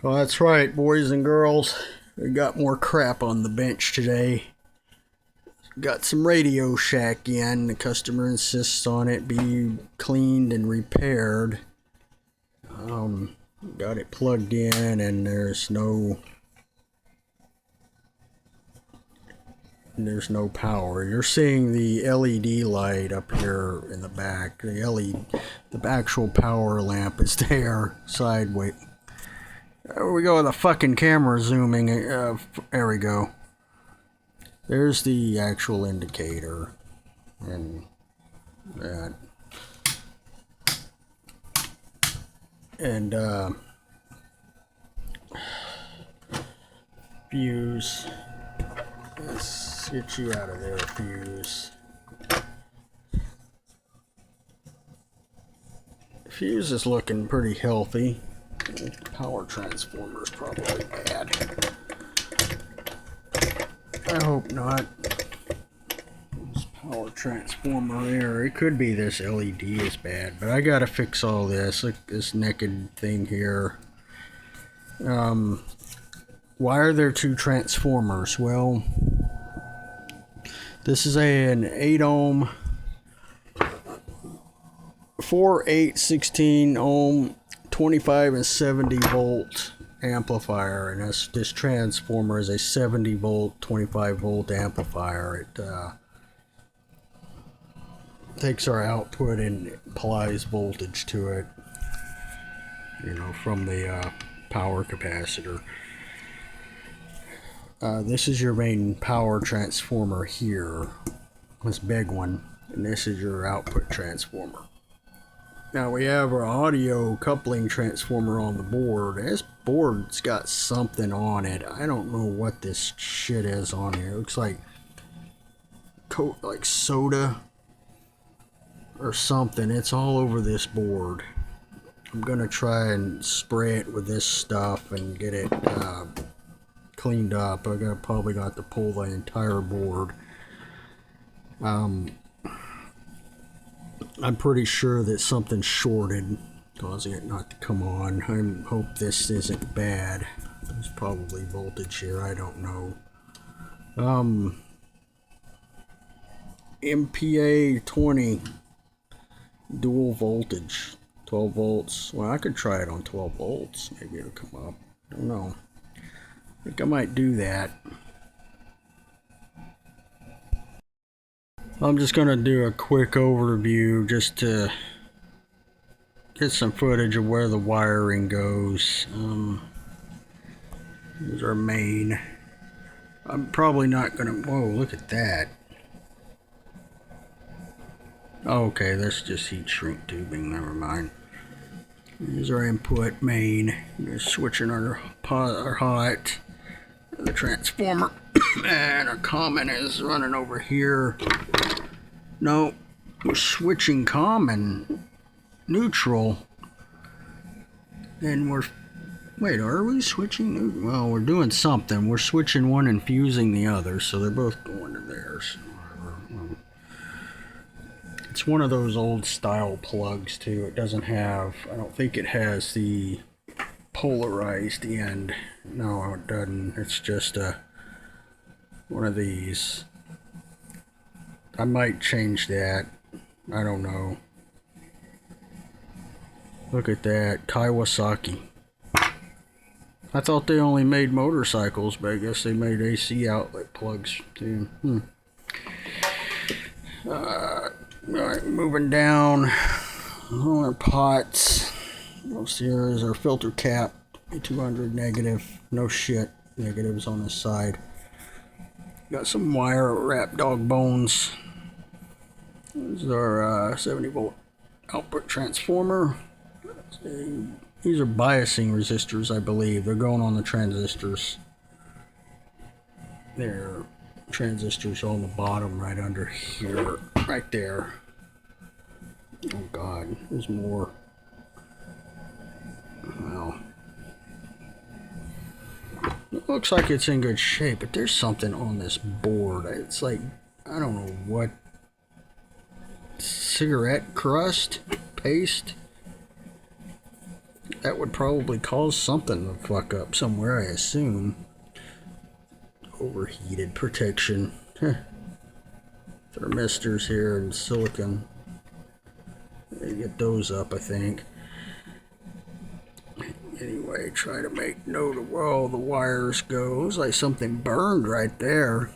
Well, that's right, boys and girls. We got more crap on the bench today. Got some Radio Shack in. The customer insists on it be cleaned and repaired. Got it plugged in and there's no power. You're seeing the LED light up here in the back. The actual power lamp is there sideways. There we go with the fucking camera zooming. There we go. There's the actual indicator. And that. And, fuse. Let's get you out of there, fuse. Fuse is looking pretty healthy. Power transformer's probably bad. I hope not. This power transformer there. It could be this LED is bad, but I gotta fix all this. Look, this naked thing here. Why are there two transformers? Well, this is an 8 ohm, 4, 8, 16 ohm, 25 and 70 volt amplifier, and this transformer is a 70 volt 25 volt amplifier. It takes our output and applies voltage to it, you know, from the power capacitor. This is your main power transformer here, this big one, and this is your output transformer. Now we have our audio coupling transformer on the board. This board's got something on it. I don't know what this shit is on here. It looks like soda or something. It's all over this board. I'm gonna try and spray it with this stuff and get it cleaned up. Probably got to pull the entire board. I'm pretty sure that something's shorted, causing it not to come on. I hope this isn't bad. There's probably voltage here, I don't know. MPA-20 dual voltage, 12 volts. Well, I could try it on 12 volts. Maybe it'll come up. I don't know. I think I might do that. I'm just going to do a quick overview just to get some footage of where the wiring goes. Here's our main. I'm probably not going to... Whoa, look at that. Okay, that's just heat shrink tubing. Never mind. Here's our input main. We're switching our hot. The transformer. And our common is running over here. No, we're switching common, neutral, and wait, are we switching neutral? Well, we're doing something. We're switching one and fusing the other, so they're both going to theirs. It's one of those old style plugs too. It doesn't have, I don't think it has the polarized end. No, it doesn't. It's just one of these. I might change that. I don't know. Look at that. Kawasaki. I thought they only made motorcycles, but I guess they made AC outlet plugs too. Alright, moving down on our pots. Most here is our filter cap. 200 negative. No shit. Negatives on this side. Got some wire wrapped dog bones. This is our 70 volt output transformer. These are biasing resistors, I believe. They're going on the transistors. They're transistors on the bottom right under here. Right there. Oh god, there's more. Well, it looks like it's in good shape, but there's something on this board. It's like, I don't know what. Cigarette crust? Paste? that would probably cause something to fuck up somewhere, I assume. Overheated protection. Thermistors here and silicon. They get those up, I think. Anyway, try to make note of where all the wires go. Looks like something burned right there.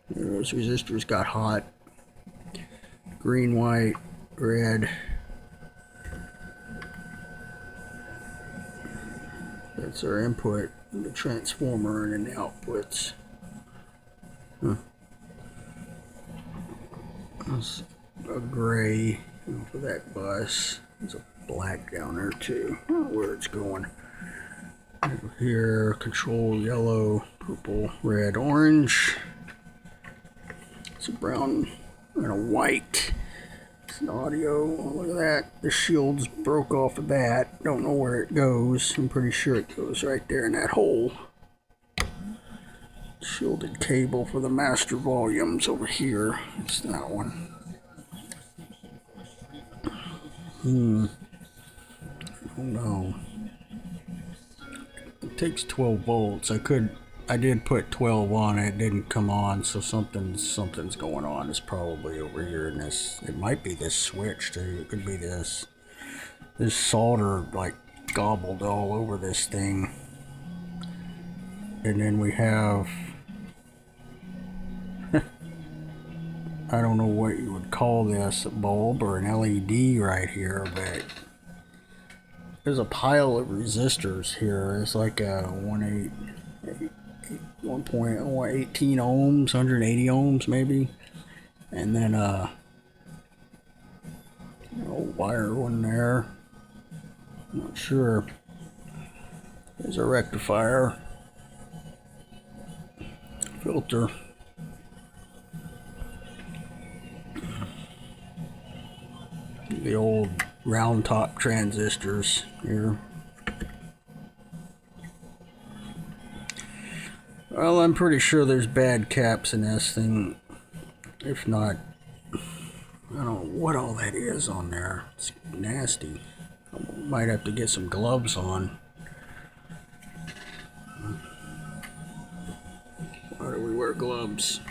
Those resistors got hot. Green, white, red. That's our input, the transformer, and then the outputs. That's a gray for that bus. There's a black down there too. I don't know where it's going. Over here, control yellow, purple, red, orange. It's a brown and a white. It's an audio. Oh, look at that. The shields broke off of that. Don't know where it goes. I'm pretty sure it goes right there in that hole. Shielded cable for the master volumes over here. It's that one. Oh no. It takes 12 volts. I did put 12 on it. It didn't come on, so something's going on. It's probably over here in this. It might be this switch too. It could be this. This solder like gobbled all over this thing. And then we have I don't know what you would call this, a bulb or an LED right here, but there's a pile of resistors here. It's like a 1.18 ohms, 180 ohms maybe, and then a wire one there. I'm not sure. There's a rectifier, filter. The old round top transistors here. Well, I'm pretty sure there's bad caps in this thing. If not, I don't know what all that is on there. It's nasty. I might have to get some gloves on. Why do we wear gloves?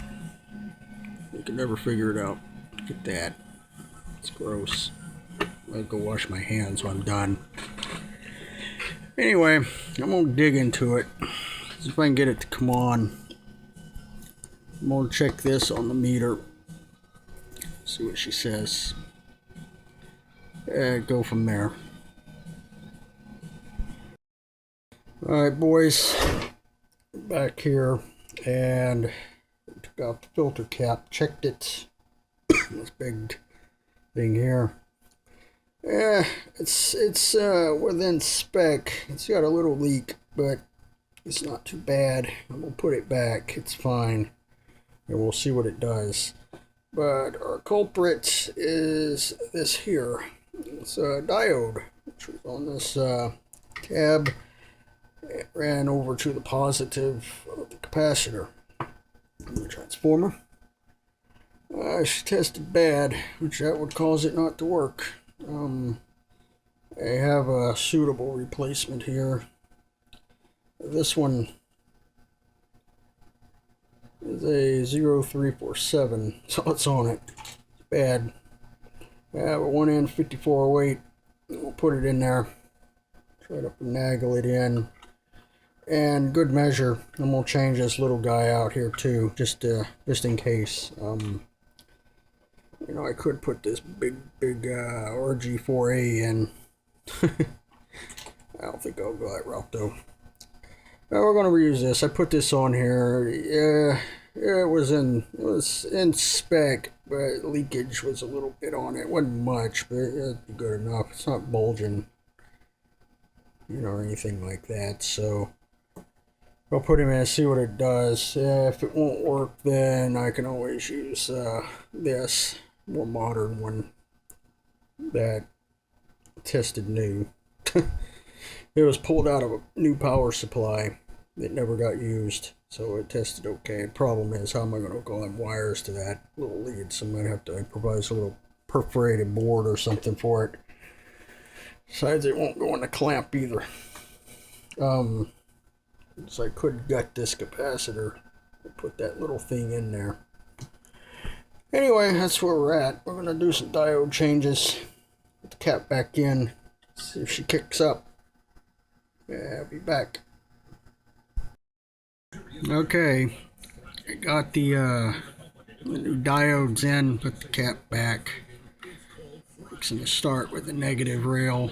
You can never figure it out. Look at that. It's gross. I'll go wash my hands when I'm done. Anyway, I'm gonna dig into it. See if I can get it to come on. I'm gonna check this on the meter. See what she says. Go from there. Alright, boys. Back here. And took out the filter cap. Checked it. This big thing here. Yeah, it's within spec. It's got a little leak, but it's not too bad. I'm gonna put it back. It's fine, and we'll see what it does. But our culprit is this here. It's a diode, which was on this tab. It ran over to the positive of the capacitor. The transformer. She tested bad, which that would cause it not to work. I have a suitable replacement here. This one is a 0347, so it's on it. It's bad. I have a 1N5408. We'll put it in there. Try to finagle it in. And good measure, I'm gonna change this little guy out here too, just in case. I could put this big RG4A in. I don't think I'll go that route though. Now we're gonna reuse this. I put this on here. Yeah, it was in spec, but leakage was a little bit on it. It wasn't much, but it'd be good enough. It's not bulging, or anything like that. So I'll put him in and see what it does. If it won't work, then I can always use this more modern one that tested new. It was pulled out of a new power supply that never got used, so it tested okay. The problem is, how am I going to hook all them wires to that little lead? So I might have to improvise a little perforated board or something for it. Besides, it won't go in the clamp either. So I could gut this capacitor and put that little thing in there. Anyway, that's where we're at. We're going to do some diode changes. Put the cap back in. See if she kicks up. Yeah, I'll be back. Okay, I got the new diodes in, put the cap back. Fixing to start with the negative rail.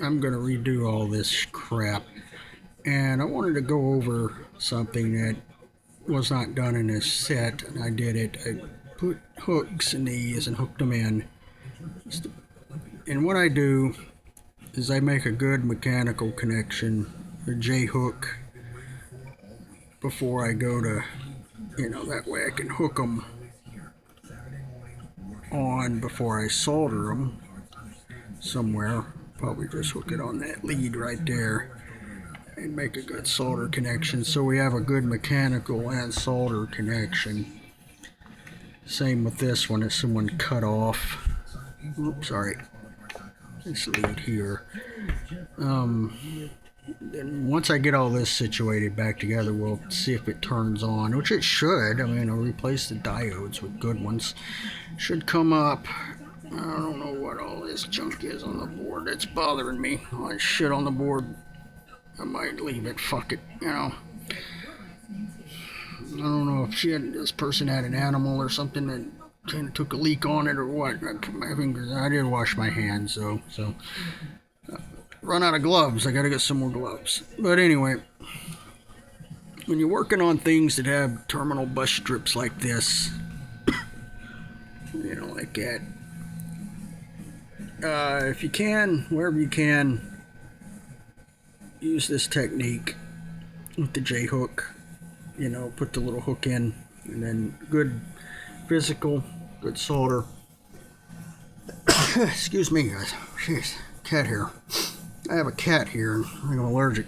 I'm going to redo all this crap. And I wanted to go over something that was not done in this set, and I did it. I put hooks in these and hooked them in. And what I do is I make a good mechanical connection, a J-hook, before I go to, that way I can hook them on before I solder them somewhere. Probably just hook it on that lead right there and make a good solder connection, so we have a good mechanical and solder connection. Same with this one. If someone cut off, oops, sorry, this lead here. Then once I get all this situated back together, we'll see if it turns on, which it should. I mean, I'll replace the diodes with good ones. Should come up. I don't know what all this junk is on the board. It's bothering me. All that shit on the board. I might leave it. Fuck it. I don't know if this person had an animal or something that kind of took a leak on it or what. I put my fingers. I didn't wash my hands, so run out of gloves. I gotta get some more gloves. But anyway, when you're working on things that have terminal bus strips like this, like that, if you can, wherever you can, use this technique with the J-hook. Put the little hook in, and then good physical, good solder. Excuse me, guys. Jeez, cat hair. I have a cat here, and I'm allergic.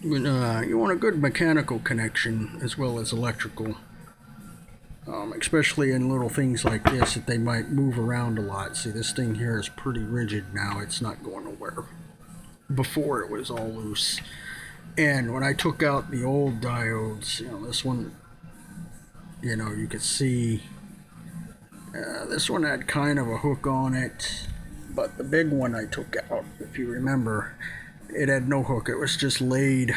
But, you want a good mechanical connection as well as electrical, especially in little things like this that they might move around a lot. See, this thing here is pretty rigid now. It's not going nowhere. Before it was all loose. And when I took out the old diodes, this one, you could see this one had kind of a hook on it, but the big one I took out, if you remember, it had no hook. It was just laid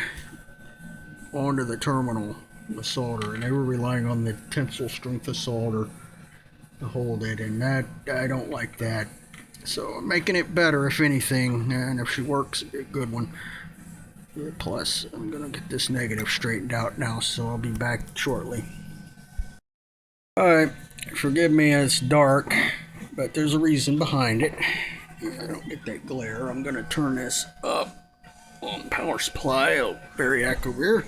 onto the terminal with solder, and they were relying on the tensile strength of solder to hold it, and that, I don't like that. So I'm making it better, if anything, and if she works, it'll be a good one. Plus, I'm gonna get this negative straightened out now, so I'll be back shortly. Alright, forgive me, it's dark, but there's a reason behind it. I don't get that glare. I'm gonna turn this up on power supply, variac over here,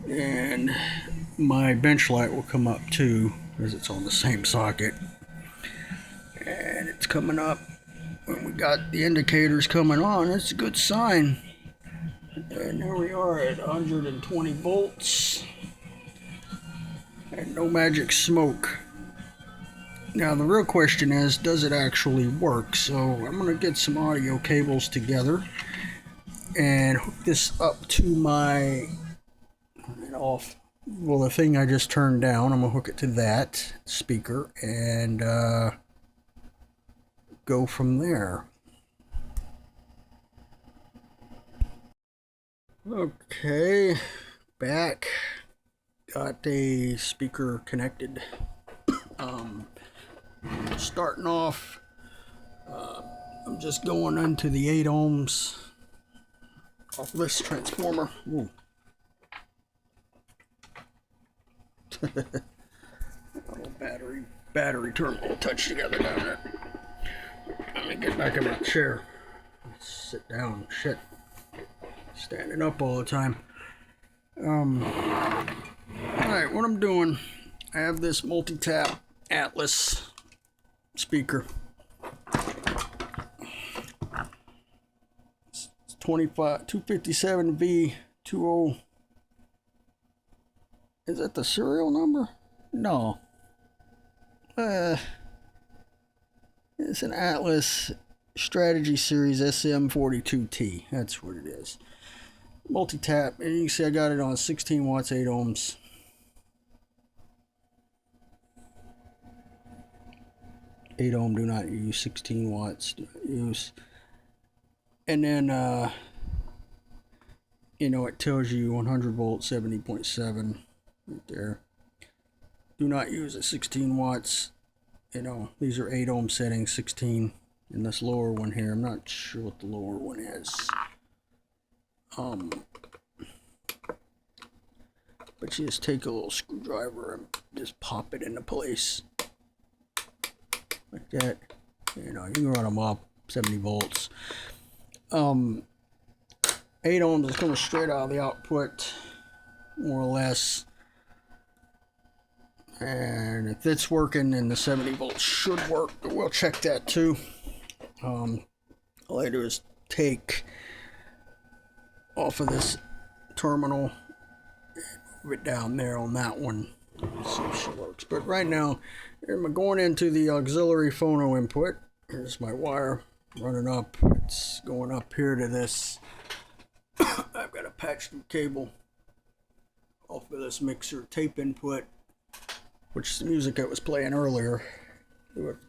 and my bench light will come up too, because it's on the same socket. And it's coming up. When we got the indicators coming on, it's a good sign. And there we are at 120 volts. And no magic smoke. Now the real question is, does it actually work? So I'm going to get some audio cables together and hook this up to my the thing I just turned down. I'm going to hook it to that speaker and go from there. Okay, back. Got a speaker connected. Starting off, I'm just going into the 8 ohms off this transformer. Ooh. Little battery terminal touch together down there. Let me get back in my chair. Let's sit down. Shit. Standing up all the time. Alright, what I'm doing, I have this multi-tap Atlas speaker. It's 257V20. Is that the serial number? No. It's an Atlas Strategy Series SM42T. That's what it is. Multi-tap, and you can see I got it on 16 watts, 8 ohms. 8 ohm do not use, 16 watts do not use. And then you know, it tells you 100 volt 70.7 right there. Do not use at 16 watts. You know, these are 8 ohm settings, 16. And this lower one here, I'm not sure what the lower one is. But you just take a little screwdriver and just pop it into place. Like that. You know, you can run them up, 70 volts. 8 ohms is coming straight out of the output, more or less. And if it's working, then the 70 volts should work, but we'll check that too. All I do is take off of this terminal and move it down there on that one. See if she works. But right now, I'm going into the auxiliary phono input. Here's my wire running up. It's going up here to this. I've got a patch through cable off of this mixer tape input, which is the music that was playing earlier.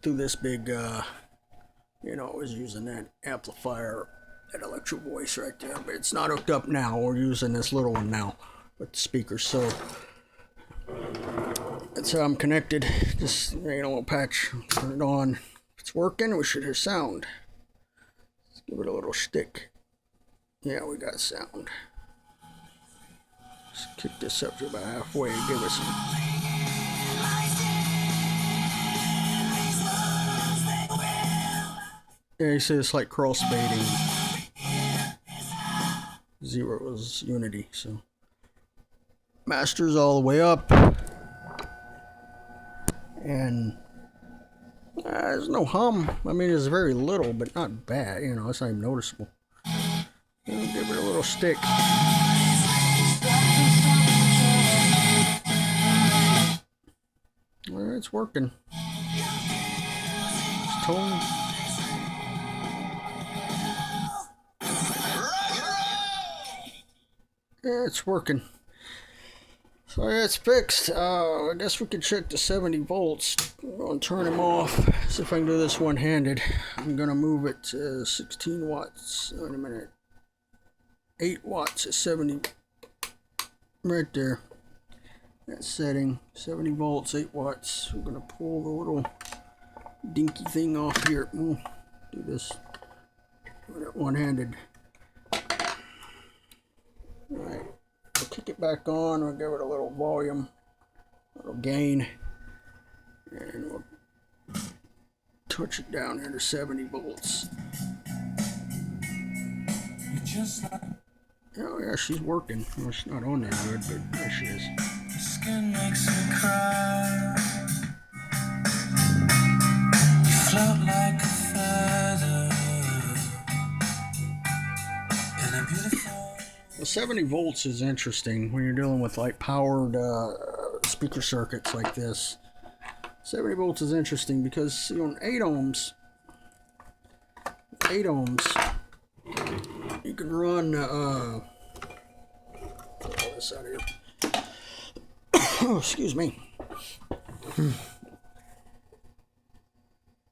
Through this big, you know, I was using that amplifier, that electro voice right there, but it's not hooked up now. We're using this little one now with the speaker, so that's how I'm connected. Just, you know, a patch, turn it on. If it's working, we should hear sound. Let's give it a little stick. Yeah, we got sound. Let's kick this up to about halfway and give us some. Yeah, you see it's like cross fading. 0 is unity, so. Master's all the way up. And there's no hum. I mean, it's very little, but not bad. You know, it's not even noticeable. I'll give it a little stick. Well, it's working. It's tone. Yeah, it's working. So yeah, it's fixed. I guess we can check the 70 volts. I'm going to turn them off. See if I can do this one-handed. I'm going to move it to 16 watts. Wait a minute. 8 watts at 70. Right there. That setting. 70 volts, 8 watts. We're going to pull the little dinky thing off here. Do this one-handed. Alright. We'll kick it back on. We'll give it a little volume. A little gain. And we'll touch it down here to 70 volts. Oh yeah, she's working. Well, she's not on there good, but there she is. Your skin makes me cry. You float like a feather in a beautiful. Well, 70 volts is interesting when you're dealing with like powered speaker circuits like this. 70 volts is interesting because see, on 8 ohms, you can run pull this out of here. Oh, excuse me.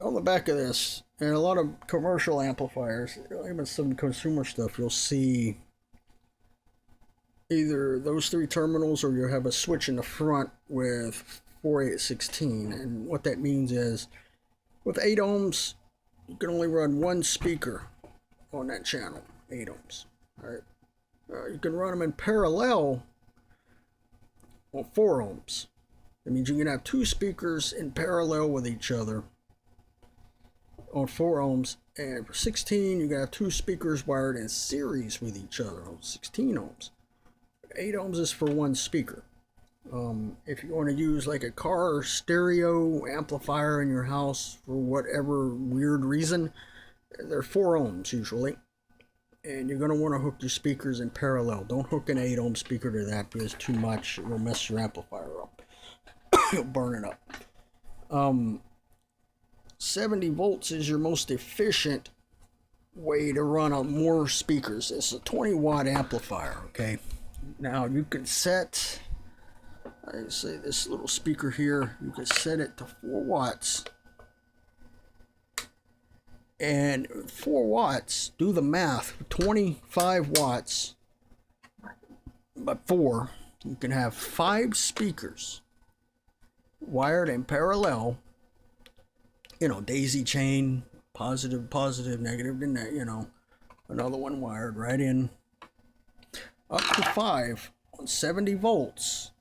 On the back of this, and a lot of commercial amplifiers, even some consumer stuff, you'll see either those 3 terminals or you'll have a switch in the front with 4816. And what that means is with 8 ohms, you can only run 1 speaker on that channel. 8 ohms. All right. You can run them in parallel on 4 ohms. That means you can have 2 speakers in parallel with each other on 4 ohms. And for 16, you can have 2 speakers wired in series with each other on 16 ohms. 8 ohms is for 1 speaker. If you want to use like a car stereo amplifier in your house for whatever weird reason, they're 4 ohms usually. And you're going to want to hook your speakers in parallel. Don't hook an 8 ohm speaker to that because it's too much. It will mess your amplifier up. You'll burn it up. 70 volts is your most efficient way to run on more speakers. It's a 20-watt amplifier, okay? Now you can set, I say this little speaker here, you can set it to 4 watts. And 4 watts, do the math, 25 watts by 4, you can have 5 speakers wired in parallel, daisy chain, positive, positive, negative, another one wired right in, up to 5 on 70 volts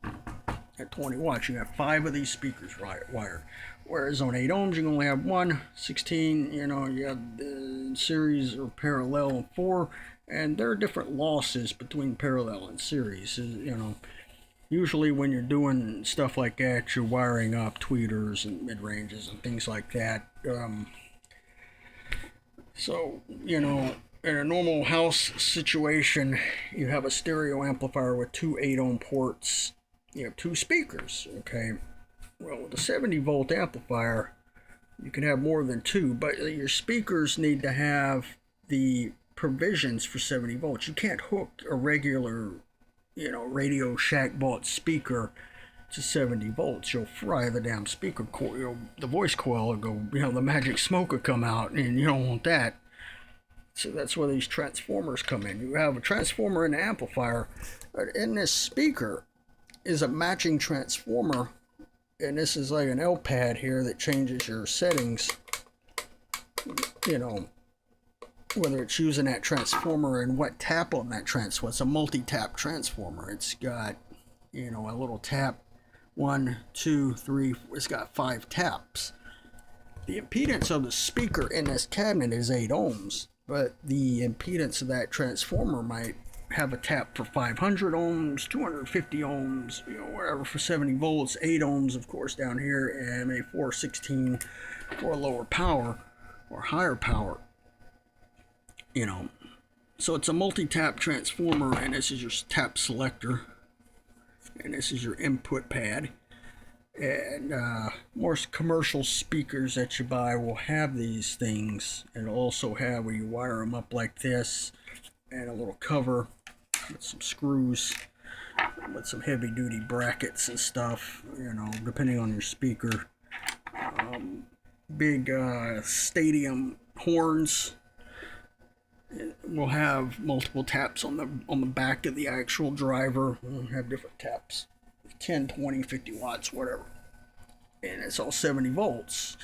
at 20 watts. You have 5 of these speakers wired. Whereas on 8 ohms, you only have 1, 16, you have the series or parallel 4, and there are different losses between parallel and series, Usually when you're doing stuff like that, you're wiring up tweeters and mid-ranges and things like that. So, in a normal house situation, you have a stereo amplifier with 2 8-ohm ports. You have 2 speakers, okay? Well, with a 70-volt amplifier, you can have more than 2, but your speakers need to have the provisions for 70 volts. You can't hook a regular Radio Shack bought speaker to 70 volts. You'll fry the damn speaker coil. The voice coil will go, the magic smoke will come out, and you don't want that. So that's where these transformers come in. You have a transformer and an amplifier. But in this speaker is a matching transformer, and this is like an L pad here that changes your settings, whether it's using that transformer and what tap on that transformer. It's a multi-tap transformer. It's got, a little tap, 1, 2, 3, it's got 5 taps. The impedance of the speaker in this cabinet is 8 ohms, but the impedance of that transformer might have a tap for 500 ohms, 250 ohms, whatever for 70 volts, 8 ohms, of course, down here, and a 416 for lower power or higher power. So it's a multi-tap transformer, and this is your tap selector, and this is your input pad. And most commercial speakers that you buy will have these things, and also have where you wire them up like this, and a little cover with some screws, with some heavy duty brackets and stuff, depending on your speaker. Big stadium horns will have multiple taps on the back of the actual driver. We'll have different taps, 10, 20, 50 watts, whatever, and it's all 70 volts.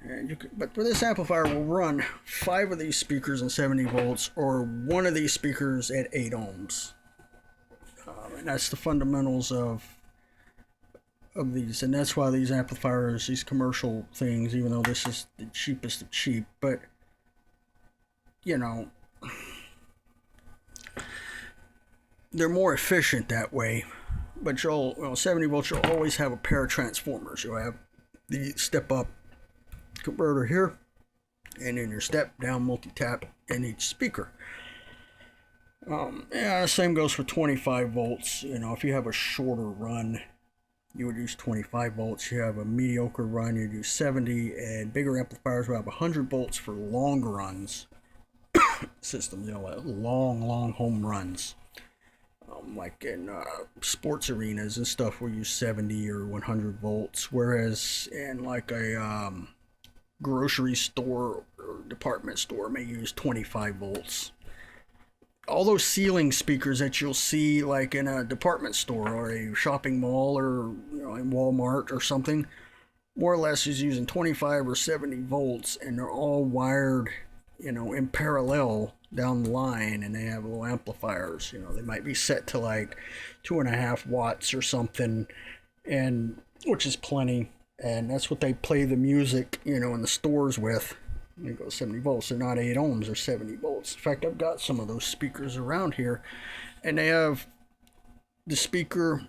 And but for this amplifier, we'll run 5 of these speakers in 70 volts, or 1 of these speakers at 8 ohms. And that's the fundamentals of these, and that's why these amplifiers, these commercial things, even though this is the cheapest of cheap, but they're more efficient that way. But 70 volts, you'll always have a pair of transformers. You'll have the step up converter here, and then your step down multi-tap in each speaker. The same goes for 25 volts. If you have a shorter run, you would use 25 volts. You have a mediocre run, you'd use 70, and bigger amplifiers will have 100 volts for long runs. Systems, long home runs, like in sports arenas and stuff, we'll use 70 or 100 volts, whereas in like a grocery store or department store may use 25 volts. All those ceiling speakers that you'll see like in a department store or a shopping mall or in Walmart or something, more or less is using 25 or 70 volts, and they're all wired in parallel down the line, and they have little amplifiers. They might be set to like 2.5 watts or something, and which is plenty, and that's what they play the music in the stores with. It goes 70 volts. They're not 8 ohms, they're 70 volts. In fact, I've got some of those speakers around here, and they have the speaker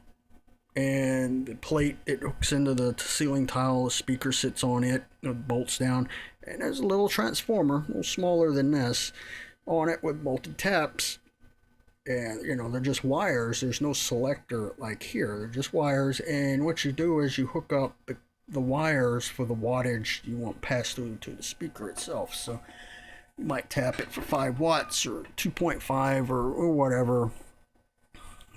and the plate that hooks into the ceiling tile. The speaker sits on it, it bolts down, and there's a little transformer, a little smaller than this, on it with multi-taps. And they're just wires. There's no selector like here. They're just wires, and what you do is you hook up the wires for the wattage you want passed through to the speaker itself. So You might tap it for 5 watts or 2.5 or whatever,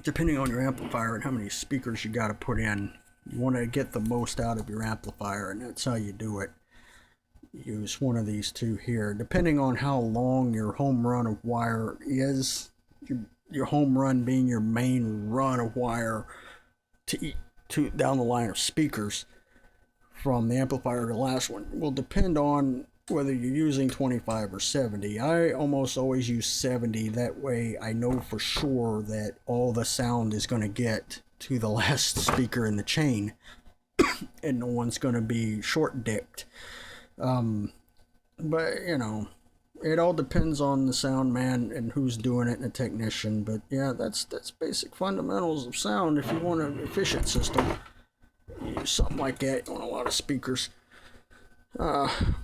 depending on your amplifier and how many speakers you got to put in. You want to get the most out of your amplifier, and that's how you do it. Use one of these two here, depending on how long your home run of wire is. Your home run being your main run of wire to down the line of speakers from the amplifier to the last one will depend on whether you're using 25 or 70. I almost always use 70. That way I know for sure that all the sound is going to get to the last speaker in the chain and no one's going to be short dipped. But you know, it all depends on the sound man and who's doing it and the technician. But yeah, that's basic fundamentals of sound. If you want an efficient system, use something like that on a lot of speakers.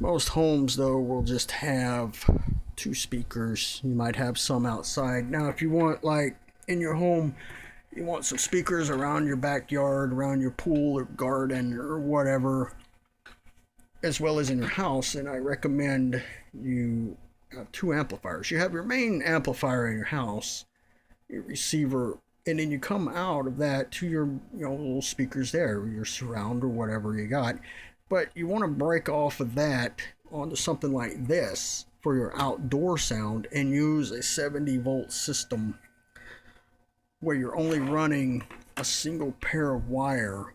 Most homes though will just have 2 speakers. You might have some outside. Now if you want, like in your home, you want some speakers around your backyard, around your pool or garden or whatever, as well as in your house, and I recommend you have 2 amplifiers. You have your main amplifier in your house, your receiver, and then you come out of that to your little speakers there, your surround or whatever you got. But you want to break off of that onto something like this for your outdoor sound and use a 70-volt system where you're only running a single pair of wire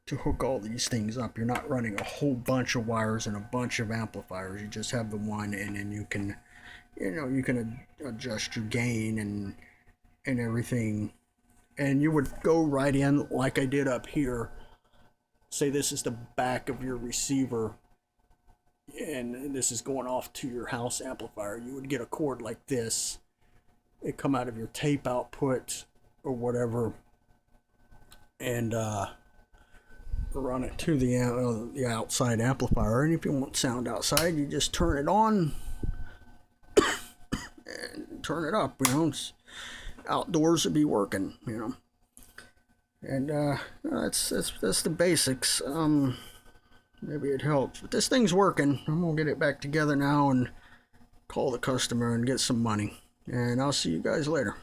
to hook all these things up. You're not running a whole bunch of wires and a bunch of amplifiers. You just have the one, and then you can adjust your gain and everything. And you would go right in like I did up here. Say this is the back of your receiver and this is going off to your house amplifier. You would get a cord like this. It come out of your tape output or whatever, and run it to the outside amplifier. And if you want sound outside, you just turn it on and turn it up. Outdoors would be working. And that's the basics. Maybe it helps, but this thing's working. I'm gonna get it back together now and call the customer and get some money. And I'll see you guys later.